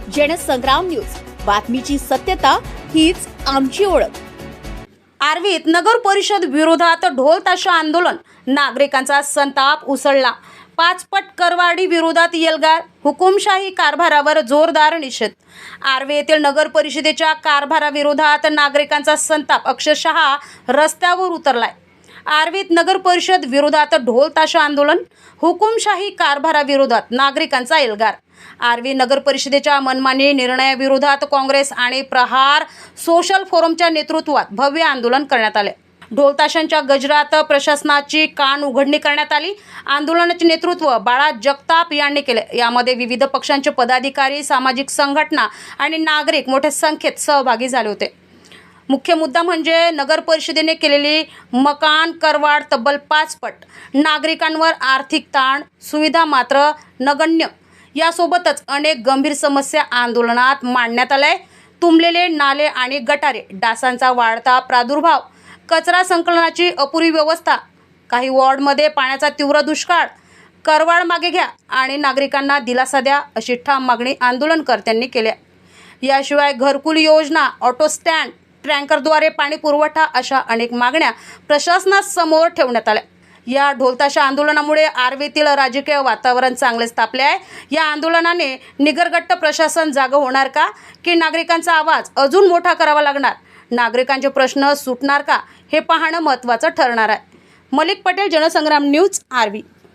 Jansangram news, बातमीची सत्यता हीच आमची ओळख। आर्वीत नगर परिषद विरोधात ढोल ताशा आंदोलन, नागरिकांचा संताप उसळला। पाचपट करवाढी विरोधात एल्गार, हुकुमशाही कारभारावर जोरदार निषेध। आर्वी येथील नगर परिषदेच्या कारभाराविरोधात नागरिकांचा संताप अक्षरशः रस्त्यावर उतरलाय। आर्वीत नगर परिषद विरोधात ढोल ताशा आंदोलन, हुकुमशाही कारभाराविरोधात नागरिकांचा एल्गार। आर्वी नगर परिषदेच्या मनमानी निर्णयाविरोधात काँग्रेस आणि प्रहार सोशल फोरमच्या नेतृत्वात भव्य आंदोलन करण्यात आले। ढोल ताशांच्या गजरात प्रशासनाची कान उघडणी करण्यात आली। आंदोलनाचे नेतृत्व बाळा जगताप यांनी केले। यामध्ये विविध पक्षांचे पदाधिकारी, सामाजिक संघटना आणि नागरिक मोठ्या संख्येत सहभागी झाले होते। मुख्य मुद्दा म्हणजे नगर परिषदेने केलेली मकान करवाढ तब्बल 5 पट, नागरिकांवर आर्थिक ताण, सुविधा मात्र नगण्य। यासोबतच अनेक गंभीर समस्या आंदोलनात मांडण्यात आल्या। तुंबलेले नाले आणि गटारे, डासांचा वाढता प्रादुर्भाव, कचरा संकलनाची अपुरी व्यवस्था, काही वॉर्डमध्ये पाण्याचा तीव्र दुष्काळ, करवाढ मागे घ्या आणि नागरिकांना दिलासा द्या अशी ठाम मागणी आंदोलनकर्त्यांनी केली। याशिवाय घरकुल योजना, ऑटो स्टँड, टँकरद्वारे पाणी पुरवठा अशा अनेक मागण्या प्रशासनासमोर ठेवण्यात आल्या। या ढोलताशा आंदोलनामुळे आर्वीतील राजकीय वातावरण चांगलेच तापले आहे। या आंदोलनाने निगरगट्ट प्रशासन जागं होणार का, की नागरिकांचा आवाज अजून मोठा करावा लागणार? नागरिकांचे प्रश्न सुटणार का, हे पाहणं महत्त्वाचं ठरणार आहे। मलिक पटेल, जनसंग्राम न्यूज, आर्वी।